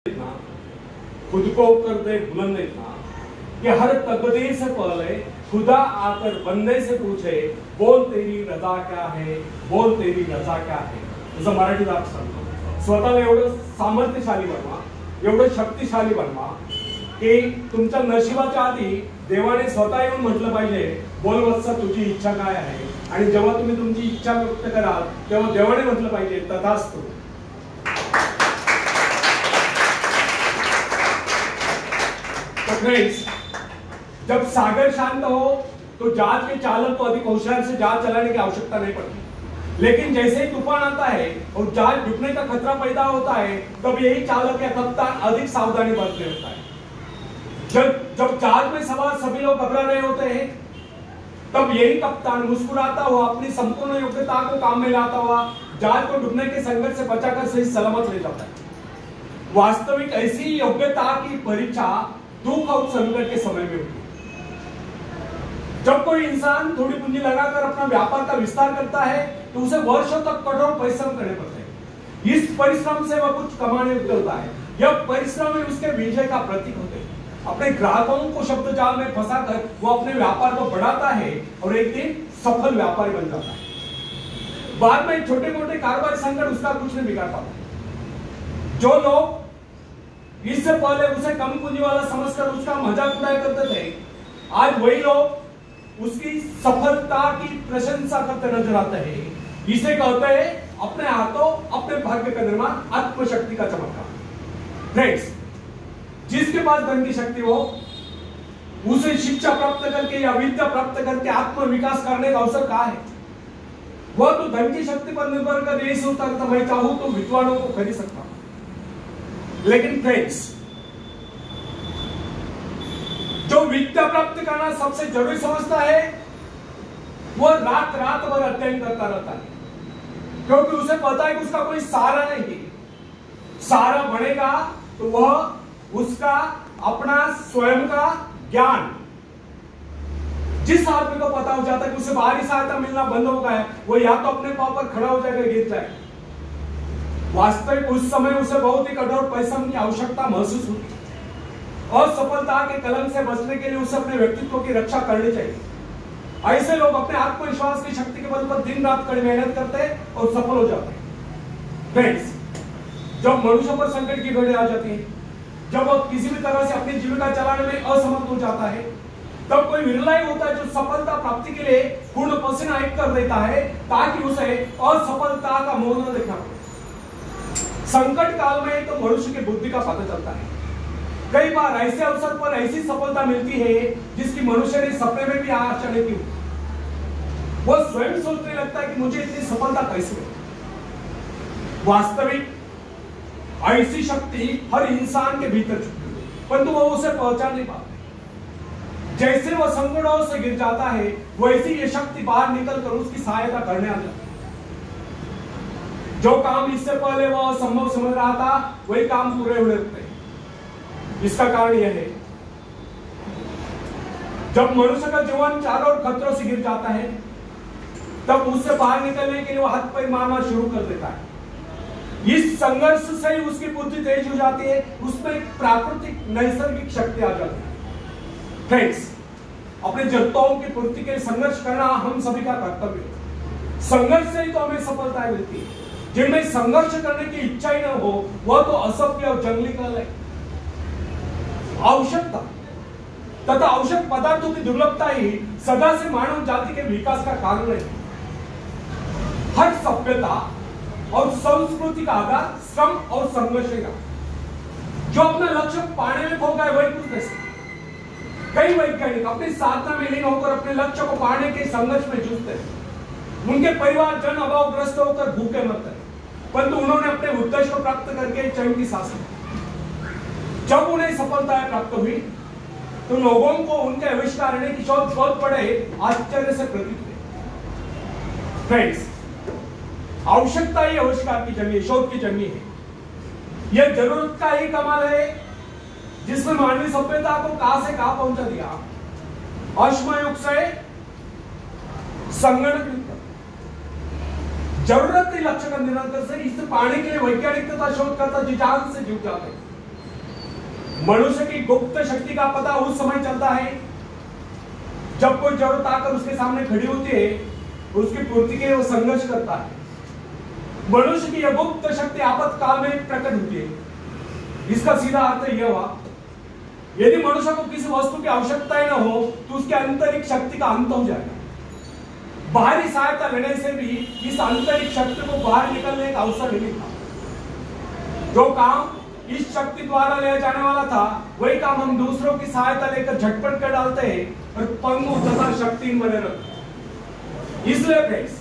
खुद को कर दे बुलंद इतना कि हर तकदीर से पहले खुदा आकर बंदे से पूछे, बोल तेरी रजा क्या है, बोल तेरी रजा क्या है. जसं मराठीत आपण सांगतो, स्वतःला एवढं सामर्थ्यशाली बनवा, एवढं शक्तिशाली बनवा की तुमच्या नशिबाच्या आधी देवाने स्वतः येऊन म्हटलं पाहिजे, बोल वत्सा तुझी इच्छा काय आहे. आणि जेव्हा तुम्ही तुमची इच्छा व्यक्त कराल तेव्हा देवाने म्हटलं पाहिजे तथास्तु. फ्रेंड्स, जब सागर शांत हो तो जहाज के चालक को अधिक होशियार से जहाज चलाने की आवश्यकता नहीं पड़ती, लेकिन जैसे ही तूफान आता है और जहाज डूबने का खतरा पैदा होता है तब यही चालक या कप्तान अधिक सावधानी बरतने होता है. जब जहाज में सवार सभी लोग घबरा रहे होते हैं तब यही कप्तान मुस्कुराता हुआ अपनी संपूर्ण योग्यता को काम में लाता हुआ जहाज को डूबने के संकट से बचाकर सही सलामत ले जाता है. वास्तविक ऐसी योग्यता की परीक्षा दुख और संकट के समय में होती है. जब कोई इंसान थोड़ी पूंजी लगाकर अपना व्यापार का विस्तार करता है तो उसे वर्षों तक कठोर परिश्रम करने पड़ते हैं. इस परिश्रम से वह कुछ कमाने उतरता है. यह परिश्रम ही उसके विजय का प्रतीक होते हैं. अपने ग्राहकों को शब्द जाल में फंसाकर वो अपने व्यापार को बढ़ाता है और एक दिन सफल व्यापारी बन जाता है. बाद में छोटे मोटे कारोबारी संकट उसका कुछ नहीं बिगाड़ पाता. जो लोग इससे पहले उसे कम पूंजी वाला समझकर उसका मजाक उड़ाया करते थे, आज वही लोग उसकी सफलता की प्रशंसा करते नजर आते हैं. इसे कहते हैं अपने हाथों अपने भाग्य का निर्माण, आत्मशक्ति का चमत्कार. फ्रेंड्स, जिसके पास धन की शक्ति हो उसे शिक्षा प्राप्त करके या विद्या प्राप्त करके आत्म विकास करने का अवसर कहाँ है. वह तो धन की शक्ति पर निर्भर कर यही सोचता है मैं चाहूं तो विद्वानों को खरीद सकता हूं. लेकिन फ्रेंड्स, जो विद्या प्राप्त करना सबसे जरूरी समझता है वह रात रात भर अध्ययन करता रहता है, क्योंकि उसे पता है कि उसका कोई सहारा नहीं है. सहारा बनेगा तो वह उसका अपना स्वयं का ज्ञान. जिस आदमी को पता हो जाता है कि उसे बाहरी सहायता मिलना बंद हो गया है, वो या तो अपने पांव पर खड़ा हो जाएगा, गिर जाएगा. वास्तविक उस समय उसे बहुत ही कठोर परिश्रम की आवश्यकता महसूस होती है और सफलता के कलम से बचने के लिए उसे अपने व्यक्तित्व की रक्षा करनी चाहिए. ऐसे लोग अपने आत्मविश्वास की शक्ति के बल पर दिन रात कड़ी मेहनत करते हैं और सफल हो जाते हैं. फ्रेंड्स, जब मनुष्य पर संकट की घड़ी आ जाती है, जब वह किसी भी तरह से अपनी जीविका चलाने में असमर्थ हो जाता है, तब कोई विरला ही होता है जो सफलता प्राप्ति के लिए पूर्ण पसीना एक कर देता है ताकि उसे असफलता का मोह न देखना पड़े. संकट काल में तो मनुष्य की बुद्धि का पता चलता है. कई बार ऐसे अवसर पर ऐसी सफलता मिलती है जिसकी मनुष्य ने सपने में भी आशा नहीं की. वह स्वयं सोचने लगता है कि मुझे इतनी सफलता कैसे मिली. वास्तविक ऐसी शक्ति हर इंसान के भीतर छुपी है, परंतु वह उसे पहचान नहीं पाता. जैसे वह संकटों से गिर जाता है वैसी ये शक्ति बाहर निकलकर उसकी सहायता करने आ जाती है. जो काम इससे पहले वह असंभव समझ रहा था वही काम पूरे हुए थे. इसका कारण यह है, जब मनुष्य का जीवन चारों ओर खतरों से गिर जाता है तब उससे बाहर निकलने के लिए वह हाथ पैर मारना शुरू कर देता है. इस संघर्ष से ही उसकी बुद्धि तेज हो जाती है, उसमें एक प्राकृतिक नैसर्गिक शक्ति आ जाती है. फ्रेंड्स, अपने जरूरतों की पूर्ति के लिए संघर्ष करना हम सभी का कर्तव्य है. संघर्ष से ही तो हमें सफलता मिलती है. जिनमें संघर्ष करने की इच्छा ही न हो वह तो असभ्य और जंगली काल है. आवश्यकता तथा आवश्यक पदार्थों की दुर्लभता ही सदा से मानव जाति के विकास का कारण है. हर सभ्यता और संस्कृति का आधार श्रम और संघर्ष है. जो अपना लक्ष्य पाने में खो गए वही कुछ नहीं सकते. कई वैज्ञानिक अपनी साधना में लीन होकर अपने लक्ष्य को पाने के संघर्ष में जूझते हैं. उनके परिवार जन अभावग्रस्त होकर भूखे मरते हैं, परंतु उन्होंने अपने उद्देश्य को प्राप्त करके चैन की सांस ली. जब उन्हें सफलताएं प्राप्त हुई तो लोगों को उनके आविष्कार की शोध बहुत बड़े आश्चर्य से प्रतीत हुए. फ्रेंड्स, आवश्यकता ही आविष्कार की जंगी, शोध की जंगी है. यह जरूरत का ही कमाल है जिसने मानवीय सभ्यता को कहां से कहां पहुंचा दिया. अश्मयुग से संगणक जरूरत के लक्ष्य का निरंतर से इसे पाने के लिए वैज्ञानिक तथा शोधकर्ता जी जान से जुट जाते हैं. मनुष्य की गुप्त शक्ति का पता उस समय चलता है जब कोई जरूरत आकर उसके सामने खड़ी होती है, उसकी पूर्ति के लिए वो संघर्ष करता है। मनुष्य की यह गुप्त शक्ति आपातकाल में प्रकट होती है। इसका सीधा अर्थ यह हुआ, यदि मनुष्य को किसी वस्तु की आवश्यकता ही न हो तो उसके आंतरिक शक्ति का अंत हो जाएगा। बाहरी सहायता लेने से भी इस आंतरिक शक्ति को बाहर निकलने का अवसर नहीं मिलता। जो काम इस शक्ति द्वारा लिया जाने वाला था, वही काम हम दूसरों की सहायता लेकर झटपट कर डालते हैं और पंगु तथा शक्तिहीन बने रहते हैं। इसलिए फ्रेंड्स,